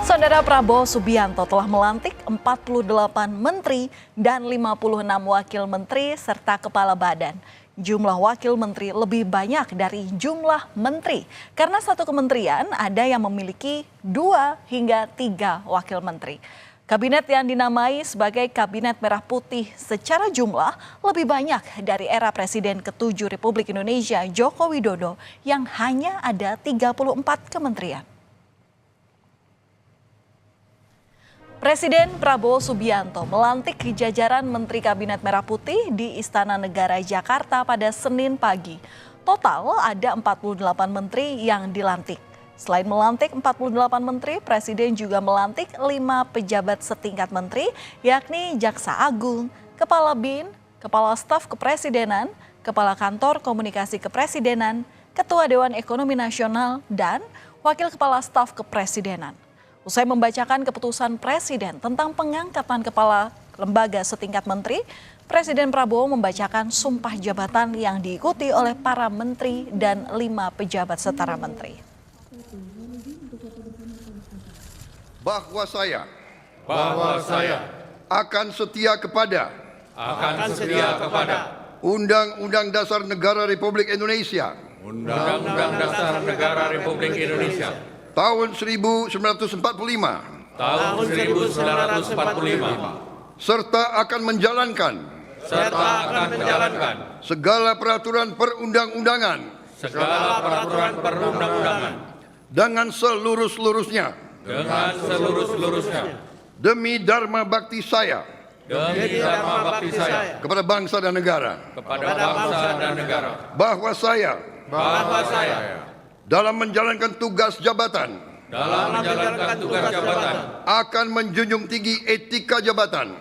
Saudara Prabowo Subianto telah melantik 48 menteri dan 56 wakil menteri serta kepala badan. Jumlah wakil menteri lebih banyak dari jumlah menteri karena satu kementerian ada yang memiliki 2 hingga 3 wakil menteri. Kabinet yang dinamai sebagai Kabinet Merah Putih secara jumlah lebih banyak dari era Presiden ke-7 Republik Indonesia Joko Widodo yang hanya ada 34 kementerian. Presiden Prabowo Subianto melantik jajaran Menteri Kabinet Merah Putih di Istana Negara Jakarta pada Senin pagi. Total ada 48 menteri yang dilantik. Selain melantik 48 menteri, Presiden juga melantik 5 pejabat setingkat menteri, yakni Jaksa Agung, Kepala BIN, Kepala Staf Kepresidenan, Kepala Kantor Komunikasi Kepresidenan, Ketua Dewan Ekonomi Nasional, dan Wakil Kepala Staf Kepresidenan. Usai membacakan keputusan Presiden tentang pengangkatan kepala lembaga setingkat menteri, Presiden Prabowo membacakan sumpah jabatan yang diikuti oleh para menteri dan 5 pejabat setara menteri. Bahwa saya akan setia kepada Undang-Undang Dasar Negara Republik Indonesia Undang-Undang Dasar Negara Republik Indonesia tahun 1945 serta akan menjalankan segala peraturan perundang-undangan dengan seluruh-seluruhnya demi dharma bakti saya kepada bangsa dan negara. Bahwa saya dalam menjalankan tugas jabatan akan menjunjung tinggi etika jabatan.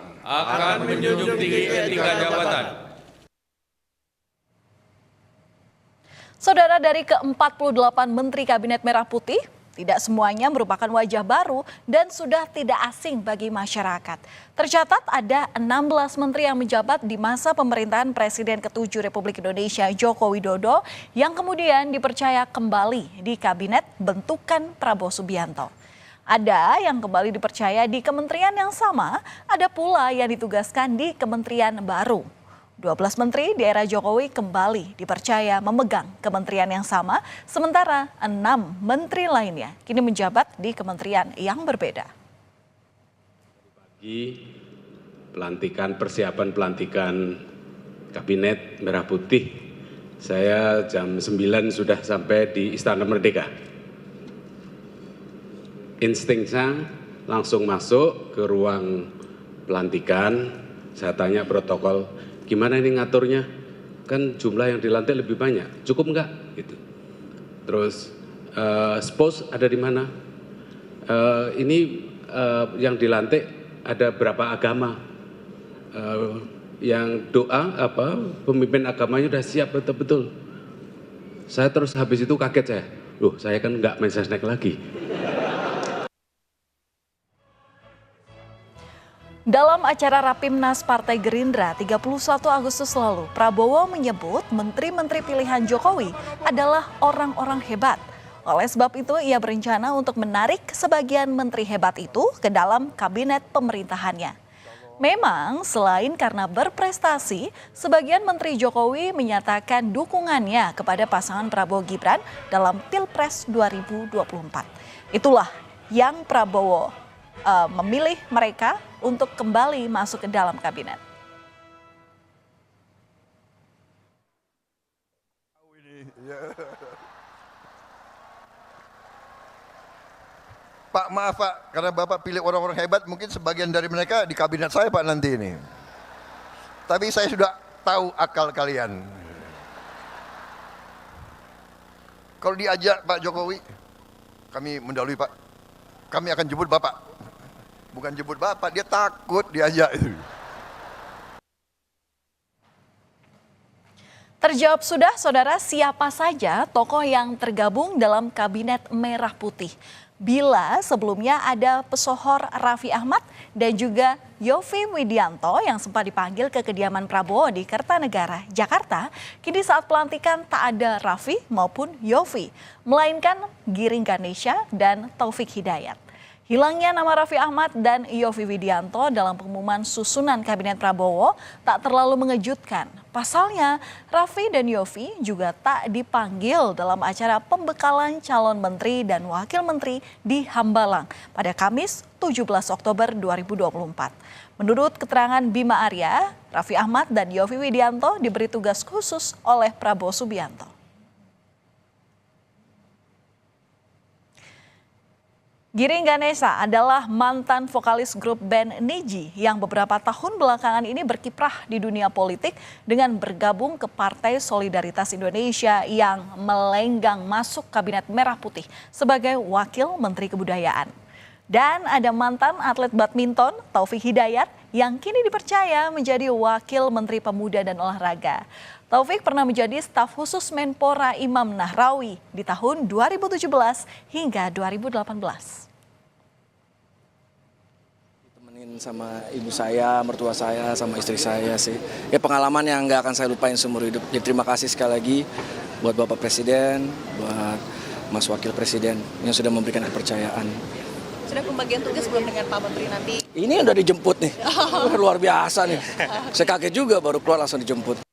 Saudara, dari ke-48 Menteri Kabinet Merah Putih, tidak semuanya merupakan wajah baru dan sudah tidak asing bagi masyarakat. Tercatat ada 16 menteri yang menjabat di masa pemerintahan Presiden ke-7 Republik Indonesia Joko Widodo yang kemudian dipercaya kembali di Kabinet bentukan Prabowo Subianto. Ada yang kembali dipercaya di kementerian yang sama, ada pula yang ditugaskan di kementerian baru. 12 menteri di era Jokowi kembali dipercaya memegang kementerian yang sama, sementara 6 menteri lainnya kini menjabat di kementerian yang berbeda. Persiapan pelantikan Kabinet Merah Putih, saya jam 9 sudah sampai di Istana Merdeka. Insting saya langsung masuk ke ruang pelantikan, saya tanya protokol, gimana ini ngaturnya? Kan jumlah yang dilantik lebih banyak, cukup enggak? Gitu. Terus, spos ada di mana? Yang dilantik ada berapa agama? Yang doa pemimpin agamanya sudah siap betul-betul. Saya terus habis itu kaget saya, loh saya kan enggak mensesnek lagi. Dalam acara Rapimnas Partai Gerindra 31 Agustus lalu, Prabowo menyebut menteri-menteri pilihan Jokowi adalah orang-orang hebat. Oleh sebab itu, ia berencana untuk menarik sebagian menteri hebat itu ke dalam kabinet pemerintahannya. Memang selain karena berprestasi, sebagian menteri Jokowi menyatakan dukungannya kepada pasangan Prabowo Gibran dalam Pilpres 2024. Itulah yang Prabowo memilih mereka untuk kembali masuk ke dalam kabinet. Pak, maaf Pak, karena Bapak pilih orang-orang hebat, mungkin sebagian dari mereka di kabinet saya Pak nanti ini. Tapi saya sudah tahu akal kalian. Kalau diajak Pak Jokowi, kami mendahului Pak, kami akan jemput Bapak. Bukan jemput Bapak, dia takut diajak itu. Terjawab sudah, saudara, siapa saja tokoh yang tergabung dalam Kabinet Merah Putih. Bila sebelumnya ada pesohor Raffi Ahmad dan juga Yovie Widianto yang sempat dipanggil ke kediaman Prabowo di Kertanegara, Jakarta, kini saat pelantikan tak ada Raffi maupun Yovie, melainkan Giring Ganesha dan Taufik Hidayat. Hilangnya nama Raffi Ahmad dan Yovie Widianto dalam pengumuman susunan Kabinet Prabowo tak terlalu mengejutkan. Pasalnya, Raffi dan Yovie juga tak dipanggil dalam acara pembekalan calon menteri dan wakil menteri di Hambalang pada Kamis 17 Oktober 2024. Menurut keterangan Bima Arya, Raffi Ahmad dan Yovie Widianto diberi tugas khusus oleh Prabowo Subianto. Giring Ganesa adalah mantan vokalis grup band Nidji yang beberapa tahun belakangan ini berkiprah di dunia politik dengan bergabung ke Partai Solidaritas Indonesia yang melenggang masuk Kabinet Merah Putih sebagai Wakil Menteri Kebudayaan. Dan ada mantan atlet badminton Taufik Hidayat yang kini dipercaya menjadi Wakil Menteri Pemuda dan Olahraga. Taufik pernah menjadi staf khusus Menpora Imam Nahrawi di tahun 2017 hingga 2018. Sama ibu saya, mertua saya, sama istri saya sih. Ya pengalaman yang nggak akan saya lupain seumur hidup. Jadi terima kasih sekali lagi buat Bapak Presiden, buat Mas Wakil Presiden yang sudah memberikan kepercayaan. Sudah pembagian tugas belum dengan Pak Menteri nanti? Ini udah dijemput nih, luar biasa nih. Saya kaget juga baru keluar langsung dijemput.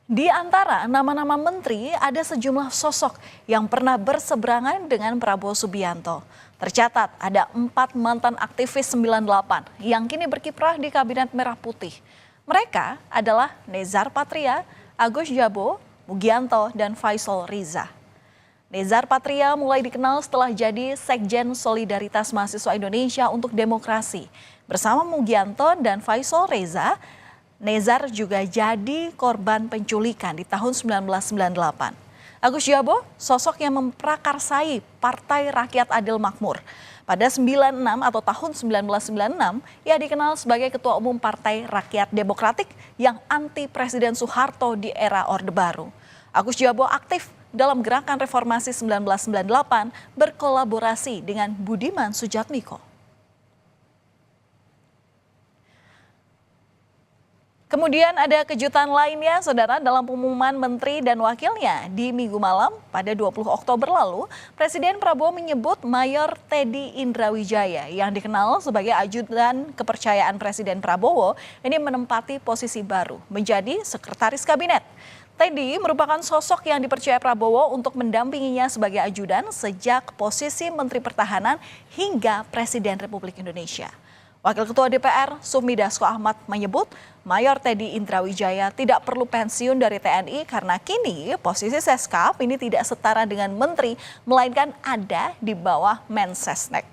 Di antara nama-nama menteri ada sejumlah sosok yang pernah berseberangan dengan Prabowo Subianto. Tercatat ada 4 mantan aktivis 98 yang kini berkiprah di Kabinet Merah Putih. Mereka adalah Nezar Patria, Agus Jabo, Mugianto, dan Faisal Riza. Nezar Patria mulai dikenal setelah jadi Sekjen Solidaritas Mahasiswa Indonesia untuk Demokrasi. Bersama Mugianto dan Faisal Riza, Nezar juga jadi korban penculikan di tahun 1998. Agus Jabo, sosok yang memprakarsai Partai Rakyat Adil Makmur. Pada 96 atau tahun 1996, ia dikenal sebagai Ketua Umum Partai Rakyat Demokratik yang anti Presiden Soeharto di era Orde Baru. Agus Jabo aktif dalam gerakan reformasi 1998 berkolaborasi dengan Budiman Sujatmiko. Kemudian ada kejutan lainnya, saudara, dalam pengumuman menteri dan wakilnya di Minggu malam pada 20 Oktober lalu, Presiden Prabowo menyebut Mayor Teddy Indrawijaya yang dikenal sebagai ajudan kepercayaan Presiden Prabowo ini menempati posisi baru menjadi Sekretaris Kabinet. Teddy merupakan sosok yang dipercaya Prabowo untuk mendampinginya sebagai ajudan sejak posisi Menteri Pertahanan hingga Presiden Republik Indonesia. Wakil Ketua DPR Sufmi Dasko Ahmad menyebut Mayor Teddy Indrawijaya tidak perlu pensiun dari TNI karena kini posisi Seskap ini tidak setara dengan menteri, melainkan ada di bawah Mensesnek.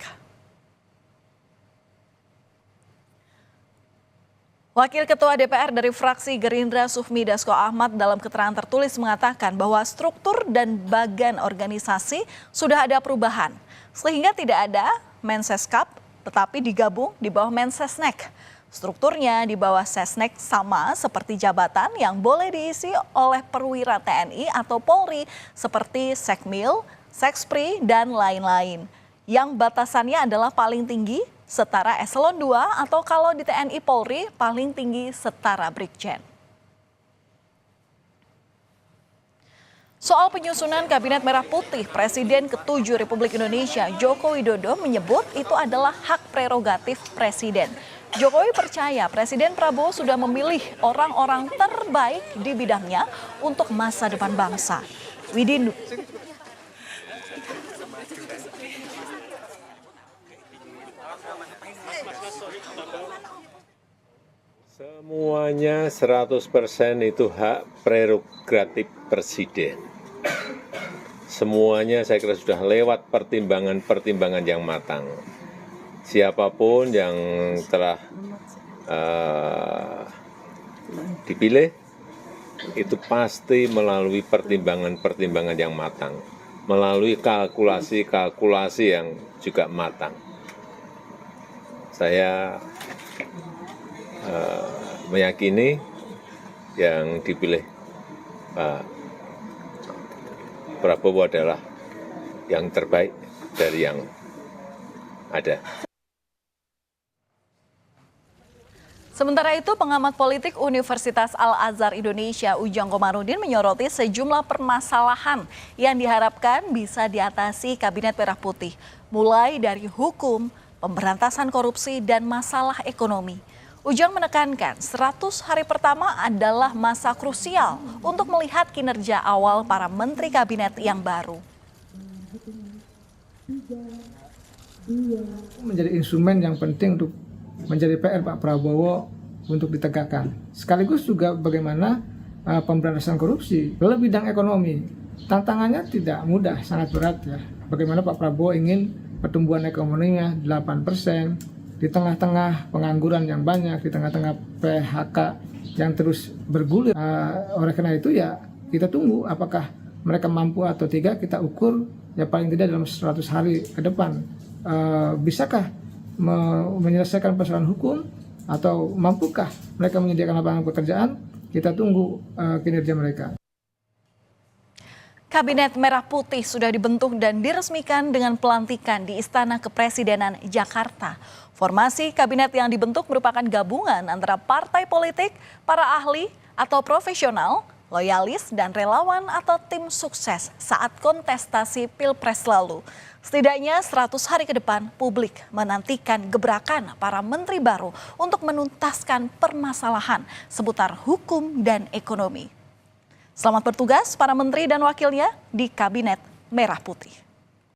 Wakil Ketua DPR dari fraksi Gerindra Sufmi Dasko Ahmad dalam keterangan tertulis mengatakan bahwa struktur dan bagan organisasi sudah ada perubahan, sehingga tidak ada Menseskap tetapi digabung di bawah Mensesnek. Strukturnya di bawah Sesnek sama seperti jabatan yang boleh diisi oleh perwira TNI atau Polri seperti Sekmil, Sekspri, dan lain-lain. Yang batasannya adalah paling tinggi setara eselon 2 atau kalau di TNI Polri paling tinggi setara Brigjen. Soal penyusunan Kabinet Merah Putih, Presiden ke-7 Republik Indonesia Joko Widodo menyebut itu adalah hak prerogatif Presiden. Jokowi percaya Presiden Prabowo sudah memilih orang-orang terbaik di bidangnya untuk masa depan bangsa. Semuanya 100% itu hak prerogatif Presiden. Semuanya saya kira sudah lewat pertimbangan-pertimbangan yang matang. Siapapun yang telah dipilih itu pasti melalui pertimbangan-pertimbangan yang matang, melalui kalkulasi-kalkulasi yang juga matang. Saya meyakini yang dipilih Pak Prabowo adalah yang terbaik dari yang ada. Sementara itu, pengamat politik Universitas Al-Azhar Indonesia Ujang Komarudin menyoroti sejumlah permasalahan yang diharapkan bisa diatasi Kabinet Merah Putih, mulai dari hukum, pemberantasan korupsi, dan masalah ekonomi. Ujang menekankan 100 hari pertama adalah masa krusial untuk melihat kinerja awal para menteri kabinet yang baru. Menjadi instrumen yang penting untuk menjadi PR Pak Prabowo untuk ditegakkan. Sekaligus juga bagaimana pemberantasan korupsi. Lalu bidang ekonomi, tantangannya tidak mudah, sangat berat ya. Bagaimana Pak Prabowo ingin pertumbuhan ekonominya 8%, di tengah-tengah pengangguran yang banyak, di tengah-tengah PHK yang terus bergulir. Oleh karena itu ya kita tunggu apakah mereka mampu atau tidak, kita ukur ya paling tidak dalam 100 hari ke depan. Bisakah menyelesaikan persoalan hukum atau mampukah mereka menyediakan lapangan pekerjaan? Kita tunggu kinerja mereka. Kabinet Merah Putih sudah dibentuk dan diresmikan dengan pelantikan di Istana Kepresidenan Jakarta. Formasi kabinet yang dibentuk merupakan gabungan antara partai politik, para ahli atau profesional, loyalis, dan relawan atau tim sukses saat kontestasi Pilpres lalu. Setidaknya 100 hari ke depan, publik menantikan gebrakan para menteri baru untuk menuntaskan permasalahan seputar hukum dan ekonomi. Selamat bertugas para menteri dan wakilnya di Kabinet Merah Putih.